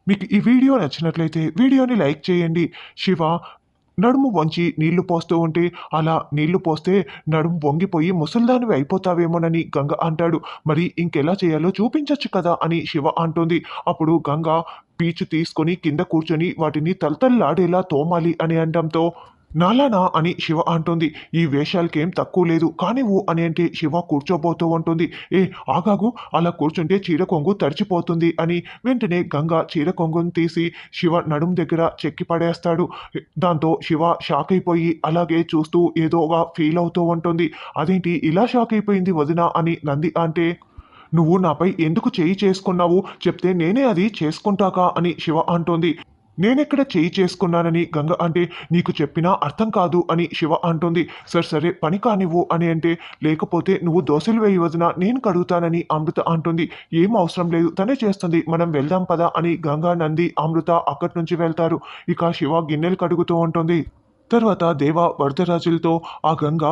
మీకు ఈ వీడియో నచ్చినట్లయితే వీడియోని లైక్ చేయండి. శివ నడుము వంచి నీళ్లు పోస్తూ ఉంటే అలా నీళ్లు పోస్తే నడుము వంగిపోయి ముసల్దానివి అయిపోతావేమోనని గంగ అంటాడు. మరి ఇంకెలా చేయాలో చూపించొచ్చు కదా అని శివ అంటుంది. అప్పుడు గంగ పీచు తీసుకొని కింద కూర్చొని వాటిని తలతల్లాడేలా తోమాలి అని అనడంతో నాలానా అని శివ అంటుంది. ఈ వేషాలకేం తక్కువ లేదు కానివ్వు అని అంటే శివ కూర్చోబోతూ ఉంటుంది. ఏ ఆగాగు, అలా కూర్చుంటే చీర కొంగు తడిచిపోతుంది అని వెంటనే గంగ చీర కొంగును తీసి శివ నడుం దగ్గర చెక్కి పడేస్తాడు. దాంతో శివ షాక్ అయిపోయి అలాగే చూస్తూ ఏదోగా ఫీల్ అవుతూ ఉంటుంది. అదేంటి ఇలా షాక్ అయిపోయింది వదిన అని నంది అంటే, నువ్వు నాపై ఎందుకు చేయి చేసుకున్నావు చెప్తే నేనే అది చేసుకుంటాకా అని శివ అంటుంది. నేనెక్కడ చేయి చేసుకున్నానని గంగ అంటే, నీకు చెప్పినా అర్థం కాదు అని శివ అంటుంది. సరే సరే పని కానివ్వు అని అంటే, లేకపోతే నువ్వు దోశలు వేయి వదిన నేను కడుగుతానని అమృత అంటుంది. ఏం అవసరం లేదు తనే చేస్తుంది, మనం వెళ్దాం పదా అని గంగా నంది అమృత అక్కడి నుంచి వెళ్తారు. ఇక శివ గిన్నెలు కడుగుతూ ఉంటుంది. తర్వాత దేవ వరదరాజులతో ఆ గంగ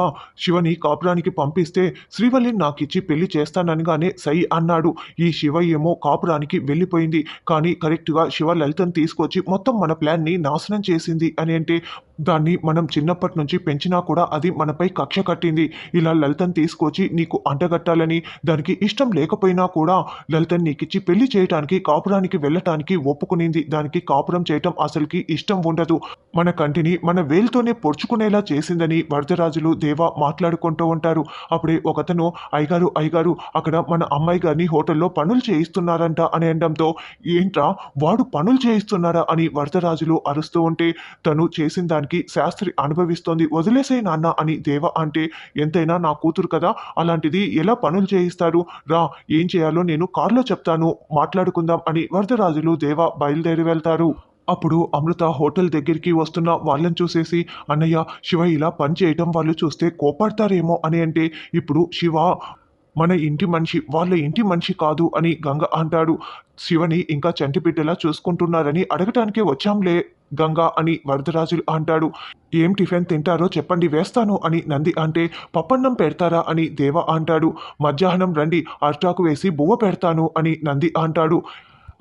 శివని కాపురానికి పంపిస్తే శ్రీవల్లిని నాకిచ్చి పెళ్లి చేస్తాననగానే సై అన్నాడు. ఈ శివ ఏమో కాపురానికి వెళ్ళిపోయింది. కానీ కరెక్ట్గా శివ లలితను తీసుకొచ్చి మొత్తం మన ప్లాన్ని నాశనం చేసింది అని అంటే, దాన్ని మనం చిన్నప్పటి నుంచి పెంచినా కూడా అది మనపై కక్ష కట్టింది. ఇలా లలితను తీసుకొచ్చి నీకు అంటగట్టాలని, దానికి ఇష్టం లేకపోయినా కూడా లలితను నీకిచ్చి పెళ్లి చేయటానికి కాపురానికి వెళ్ళటానికి ఒప్పుకునింది. దానికి కాపురం చేయటం అసలుకి ఇష్టం ఉండదు. మన కంటిని మన వేలుతోనే పొడుచుకునేలా చేసిందని వరదరాజులు దేవ మాట్లాడుకుంటూ ఉంటారు. అప్పుడే ఒకతను అయ్యగారు అయ్యగారు అక్కడ మన అమ్మాయి గారిని హోటల్లో పనులు చేయిస్తున్నారంట అని అనడంతో, ఏంట్రా వాడు పనులు చేయిస్తున్నారా అని వరదరాజులు అరుస్తూ ఉంటే, తను చేసిన దానికి శాస్త్రి అనుభవిస్తోంది వదిలేసే నాన్న అని దేవ అంటే, ఎంతైనా నా కూతురు కదా అలాంటిది ఎలా పనులు చేయిస్తారు, రా ఏం చేయాలో నేను కారులో చెప్తాను మాట్లాడుకుందాం అని వరదరాజులు దేవ బయలుదేరి వెళ్తారు. అప్పుడు అమృత హోటల్ దగ్గరికి వస్తున్న వాళ్ళని చూసేసి, అన్నయ్య శివ ఇలా పని చేయటం వాళ్ళు చూస్తే కోపడతారేమో అని అంటే, ఇప్పుడు శివ మన ఇంటి మనిషి వాళ్ళ ఇంటి మనిషి కాదు అని గంగ అంటాడు. శివని ఇంకా చంటి బిడ్డలా చూసుకుంటున్నారని అడగటానికే వచ్చాంలే గంగ అని వరదరాజులు అంటాడు. ఏం టిఫిన్ తింటారో చెప్పండి వేస్తాను అని నంది అంటే, పప్పన్నం పెడతారా అని దేవ అంటాడు. మధ్యాహ్నం రండి అరిటాకు వేసి బువ్వ పెడతాను అని నంది అంటాడు.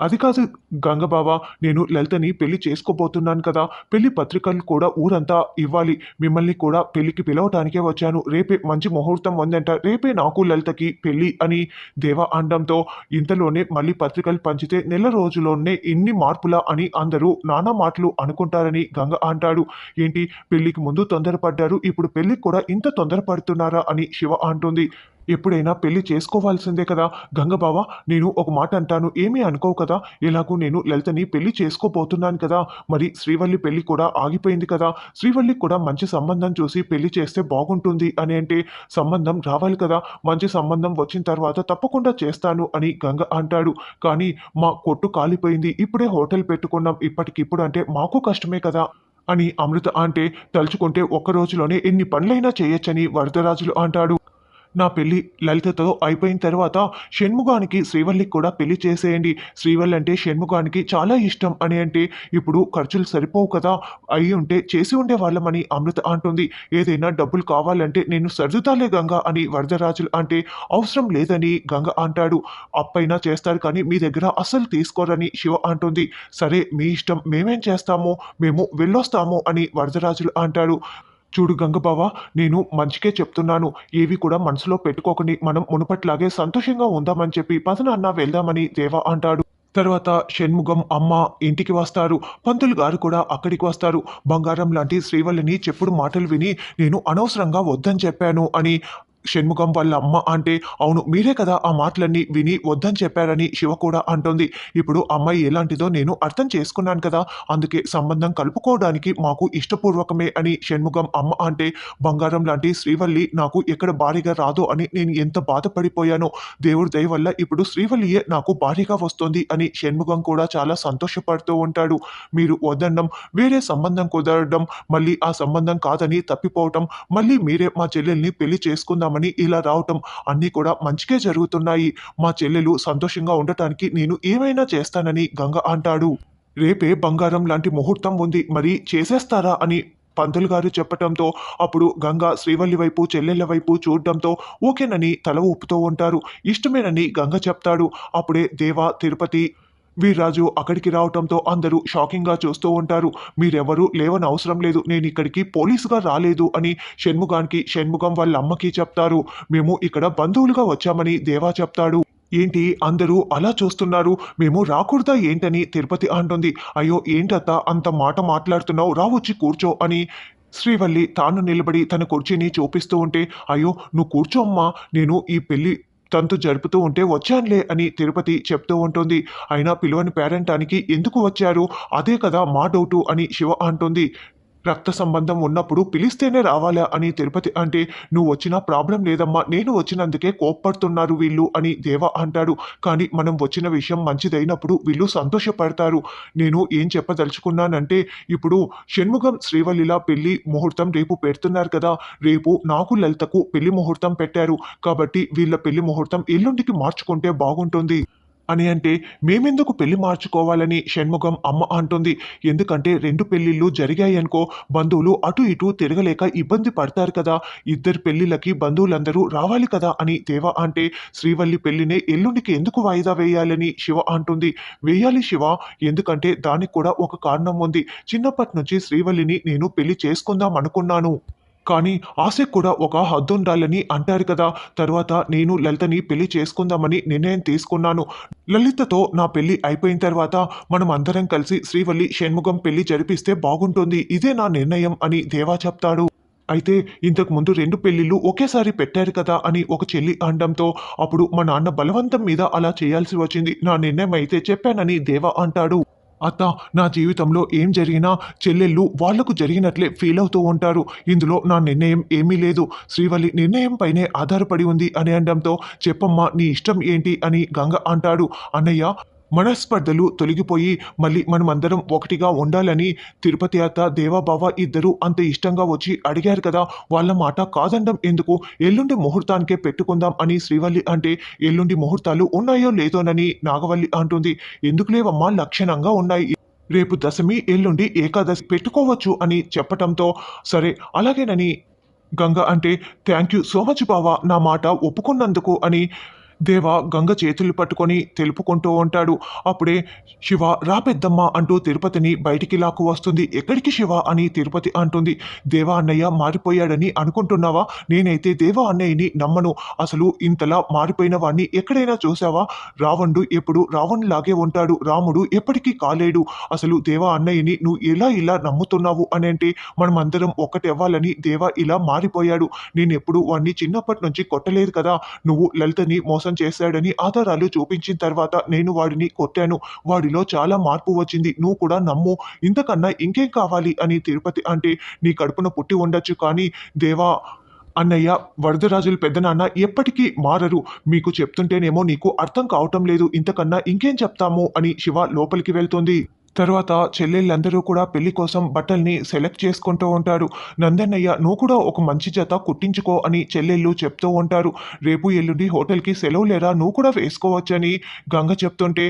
అది కాదు గంగబావ, నేను లలితని పెళ్లి చేసుకోబోతున్నాను కదా, పెళ్లి పత్రికలు కూడా ఊరంతా ఇవ్వాలి, మిమ్మల్ని కూడా పెళ్లికి పిలవటానికే వచ్చాను, రేపే మంచి ముహూర్తం ఉందంట, రేపే నాకు లలితకి పెళ్లి అని దేవ అనడంతో, ఇంతలోనే మళ్ళీ పత్రికలు పంచితే నెల రోజుల్లోనే ఇన్ని మార్పులా అని అందరూ నానా మాటలు అనుకుంటారని గంగ అంటాడు. ఏంటి పెళ్లికి ముందు తొందరపడ్డారు, ఇప్పుడు పెళ్లికి కూడా ఇంత తొందరపడుతున్నారా అని శివ అంటుంది. ఎప్పుడైనా పెళ్లి చేసుకోవాల్సిందే కదా గంగబావ, నేను ఒక మాట అంటాను ఏమీ అనుకోవు కదా, ఎలాగూ నేను లలితని పెళ్లి చేసుకోబోతున్నాను కదా, మరి శ్రీవల్లి పెళ్లి కూడా ఆగిపోయింది కదా, శ్రీవల్లికి కూడా మంచి సంబంధం చూసి పెళ్లి చేస్తే బాగుంటుంది అని అంటే, సంబంధం రావాలి కదా, మంచి సంబంధం వచ్చిన తర్వాత తప్పకుండా చేస్తాను అని గంగ అంటాడు. కానీ మా కొట్టు కాలిపోయింది, ఇప్పుడే హోటల్ పెట్టుకున్నాం, ఇప్పటికిప్పుడు అంటే మాకు కష్టమే కదా అని అమృత అంటే, తలుచుకుంటే ఒక్క రోజులోనే ఎన్ని పనులైనా చేయొచ్చని వరదరాజులు అంటాడు. నా పెళ్లి లలితతో అయిపోయిన తర్వాత షణ్ముగానికి శ్రీవల్లికి కూడా పెళ్లి చేసేయండి, శ్రీవల్లి అంటే షణ్ముగానికి చాలా ఇష్టం అని అంటే, ఇప్పుడు ఖర్చులు సరిపోవు కదా, అయి ఉంటే చేసి ఉండేవాళ్ళమని అమృత అంటుంది. ఏదైనా డబ్బులు కావాలంటే నేను సర్దుతాలే గంగ అని వరదరాజులు అంటే, అవసరం లేదని గంగ అంటాడు. అప్పైనా చేస్తారు కానీ మీ దగ్గర అస్సలు తీసుకోరని శివ అంటుంది. సరే మీ ఇష్టం, మేమేం చేస్తాము, మేము వెళ్ళొస్తాము అని వరదరాజులు అంటాడు. చూడు గంగబావ, నేను మంచికే చెప్తున్నాను, ఏవి కూడా మనసులో పెట్టుకోకండి, మనం మునుపట్లాగే సంతోషంగా ఉందామని చెప్పి పద నాన్న వెళ్దామని దేవ అంటాడు. తర్వాత షణ్ముగం అమ్మ ఇంటికి వస్తారు. పంతులు గారు కూడా అక్కడికి వస్తారు. బంగారం లాంటి శ్రీవల్లిని చెప్పుడు మాటలు విని నేను అనవసరంగా వద్దని చెప్పాను అని షణ్ముగం వాళ్ళ అమ్మ అంటే, అవును మీరే కదా ఆ మాటలన్నీ విని వద్దని చెప్పారని శివ కూడా అంటుంది. ఇప్పుడు అమ్మాయి ఎలాంటిదో నేను అర్థం చేసుకున్నాను కదా, అందుకే సంబంధం కలుపుకోవడానికి మాకు ఇష్టపూర్వకమే అని షణ్ముగం అమ్మ అంటే, బంగారం లాంటి శ్రీవల్లి నాకు ఎక్కడ భారీగా రాదో అని నేను ఎంత బాధపడిపోయానో, దేవుడి దయ వల్ల ఇప్పుడు శ్రీవల్లియే నాకు భారీగా వస్తుంది అని షణ్ముగం కూడా చాలా సంతోషపడుతూ ఉంటాడు. మీరు వద్దన్నం, వేరే సంబంధం కుదరడం, మళ్ళీ ఆ సంబంధం కాదని తప్పిపోవటం, మళ్ళీ మీరే మా చెల్లెల్ని పెళ్లి చేసుకుందామని ఇలా రావటం, అన్నీ కూడా మంచికే జరుగుతున్నాయి, మా చెల్లెలు సంతోషంగా ఉండటానికి నేను ఏమైనా చేస్తానని గంగ అంటాడు. రేపే బంగారం లాంటి ముహూర్తం ఉంది, మరి చేసేస్తారా అని పంతులు గారు చెప్పటంతో, అప్పుడు గంగ శ్రీవల్లి వైపు చెల్లెళ్ళ వైపు చూడడంతో ఓకేనని తల ఊపుతూ ఉంటారు. ఇష్టమేనని గంగ చెప్తాడు. అప్పుడే దేవ తిరుపతి వీర్రాజు అక్కడికి రావటంతో అందరూ షాకింగ్గా చూస్తూ ఉంటారు. మీరెవరూ లేవని అవసరం లేదు, నేను ఇక్కడికి పోలీసుగా రాలేదు అని షణ్ముగం వాళ్ళ అమ్మకి చెప్తారు. మేము ఇక్కడ బంధువులుగా వచ్చామని దేవా చెప్తాడు. ఏంటి అందరూ అలా చూస్తున్నారు, మేము రాకూడదా ఏంటని తిరుపతి అంటుంది. అయ్యో ఏంటత్తా అంత మాట మాట్లాడుతున్నావు, రా వచ్చి కూర్చో అని శ్రీవల్లి తాను నిలబడి తన కుర్చీని చూపిస్తూ ఉంటే, అయ్యో నువ్వు కూర్చో అమ్మా, నేను ఈ పెళ్లి తంతు జరుపుతూ ఉంటే వచ్చానులే అని తిరుపతి చెప్తూ ఉంటుంది. అయినా పిలువని పేరంటానికి ఎందుకు వచ్చారు, అదే కదా మా డౌటు అని శివ అంటుంది. రక్త సంబంధం ఉన్నప్పుడు పిలిస్తేనే రావాలా అని తిరుపతి అంటే, నువ్వు వచ్చినా ప్రాబ్లం లేదమ్మా, నేను వచ్చినందుకే కోప్పడుతున్నారు వీళ్ళు అని దేవ అంటాడు. కానీ మనం వచ్చిన విషయం మంచిదైనప్పుడు వీళ్ళు సంతోషపడతారు. నేను ఏం చెప్పదలుచుకున్నానంటే, ఇప్పుడు షణ్ముగం శ్రీవల్లిల పెళ్లి ముహూర్తం రేపు పెడుతున్నారు కదా, రేపు నాకు లలితకు పెళ్లి ముహూర్తం పెట్టారు కాబట్టి వీళ్ళ పెళ్లి ముహూర్తం ఎల్లుండికి మార్చుకుంటే బాగుంటుంది అని అంటే, మేమెందుకు పెళ్లి మార్చుకోవాలని షణ్ముగం అమ్మ అంటుంది. ఎందుకంటే 2 పెళ్లిళ్ళు జరిగాయనుకో బంధువులు అటు ఇటు తిరగలేక ఇబ్బంది పడతారు కదా, ఇద్దరు పెళ్లిళ్ళకి బంధువులందరూ రావాలి కదా అని దేవ అంటే, శ్రీవల్లి పెళ్లినే ఎల్లుండికి ఎందుకు వాయిదా వేయాలని శివ అంటుంది. వేయాలి శివ, ఎందుకంటే దానికి కూడా ఒక కారణం ఉంది. చిన్నప్పటి నుంచి శ్రీవల్లిని నేను పెళ్లి చేసుకుందాం అనుకున్నాను, కానీ ఆశకు కూడా ఒక హద్దుండాలని అంటారు కదా. తర్వాత నేను లలితని పెళ్లి చేసుకుందామని నిర్ణయం తీసుకున్నాను. లలితతో నా పెళ్లి అయిపోయిన తర్వాత మనం అందరం కలిసి శ్రీవల్లి షణ్ముగం పెళ్లి జరిపిస్తే బాగుంటుంది, ఇదే నా నిర్ణయం అని దేవా చెప్తాడు. అయితే ఇంతకు ముందు 2 పెళ్లిళ్ళు ఒకేసారి పెట్టారు కదా అని ఒక చెల్లి అనడంతో, అప్పుడు మా నాన్న బలవంతం మీద అలా చేయాల్సి వచ్చింది, నా నిర్ణయం అయితే చెప్పానని దేవా అంటాడు. అత్త, నా జీవితంలో ఏం జరిగినా చెల్లెళ్ళు వాళ్లకు జరిగినట్లే ఫీల్ అవుతూ ఉంటారు, ఇందులో నా నిర్ణయం ఏమీ లేదు, శ్రీవల్లి నిర్ణయం పైనే ఆధారపడి ఉంది అని అనడంతో, చెప్పమ్మా నీ ఇష్టం ఏంటి అని గంగ అంటాడు. అన్నయ్య, మనస్పర్ధలు తొలగిపోయి మళ్ళీ మనమందరం ఒకటిగా ఉండాలని తిరుపతి అత్త దేవాబావ ఇద్దరు అంత ఇష్టంగా వచ్చి అడిగారు కదా, వాళ్ళ మాట కాదనడం ఎందుకు, ఎల్లుండి ముహూర్తానికే పెట్టుకుందాం అని శ్రీవల్లి అంటే, ఎల్లుండి ముహూర్తాలు ఉన్నాయో లేదోనని నాగవల్లి అంటుంది. ఎందుకు లేవమ్మా, లక్షణంగా ఉన్నాయి, రేపు దశమి ఎల్లుండి ఏకాదశి పెట్టుకోవచ్చు అని చెప్పటంతో, సరే అలాగేనని గంగ అంటే, థ్యాంక్ యూ సో మచ్ బావా నా మాట ఒప్పుకున్నందుకు అని దేవ గంగ చేతులు పట్టుకొని తెలుపుకుంటూ ఉంటాడు. అప్పుడే శివ రా పెద్దమ్మ అంటూ తిరుపతిని బయటికి లాక్కు వస్తుంది. ఎక్కడికి శివ అని తిరుపతి అంటుంది. దేవా అన్నయ్య మారిపోయాడని అనుకుంటున్నావా, నేనైతే దేవా అన్నయ్యని నమ్మను, అసలు ఇంతలా మారిపోయిన వాడిని ఎక్కడైనా చూసావా, రావణుడు ఎప్పుడు రావణులాగే ఉంటాడు, రాముడు ఎప్పటికీ కాలేడు, అసలు దేవా అన్నయ్యని నువ్వు ఇలా నమ్ముతున్నావు అని అంటే, మనమందరం ఒక్కటవ్వాలని దేవా ఇలా మారిపోయాడు, నేనెప్పుడు వాడిని చిన్నప్పటి నుంచి కొట్టలేదు కదా, నువ్వు లలితని మోసం చేశాడని ఆధారాలు చూపించిన తర్వాత నేను వాడిని కొట్టాను, వాడిలో చాలా మార్పు వచ్చింది, నువ్వు కూడా నమ్ము, ఇంతకన్నా ఇంకేం కావాలి అని తిరుపతి అంటే, నీ కడుపున పుట్టి ఉండొచ్చు కానీ దేవా అన్నయ్య వరదరాజుల పెద్దనాన్న ఎప్పటికీ మారరు, మీకు చెప్తుంటేనేమో నీకు అర్థం కావటం లేదు, ఇంతకన్నా ఇంకేం చెప్తాము అని శివ లోపలికి వెళ్తుంది. తర్వాత చెల్లెళ్ళందరూ కూడా పెళ్లి కోసం బట్టల్ని సెలెక్ట్ చేసుకుంటూ ఉంటారు. నందన్నయ్య నువ్వు కూడా ఒక మంచి జత కుట్టించుకో అని చెల్లెళ్ళు చెప్తూ ఉంటారు. రేపు ఎల్లుండి హోటల్కి సెలవు లేరా, నువ్వు కూడా వేసుకోవచ్చని గంగ చెప్తుంటే,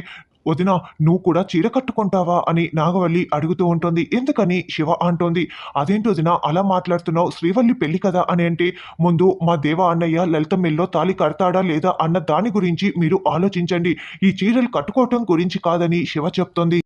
వదిన నువ్వు కూడా చీర కట్టుకుంటావా అని నాగవల్లి అడుగుతూ ఉంటుంది. ఎందుకని శివ అంటోంది. అదేంటి వదిన అలా మాట్లాడుతున్నావు, శ్రీవల్లి పెళ్లి కదా అని అంటే, ముందు మా దేవ అన్నయ్య లలిత మెల్లో తాళి కడతాడా లేదా అన్న దాని గురించి మీరు ఆలోచించండి, ఈ చీరలు కట్టుకోవటం గురించి కాదని శివ చెప్తోంది.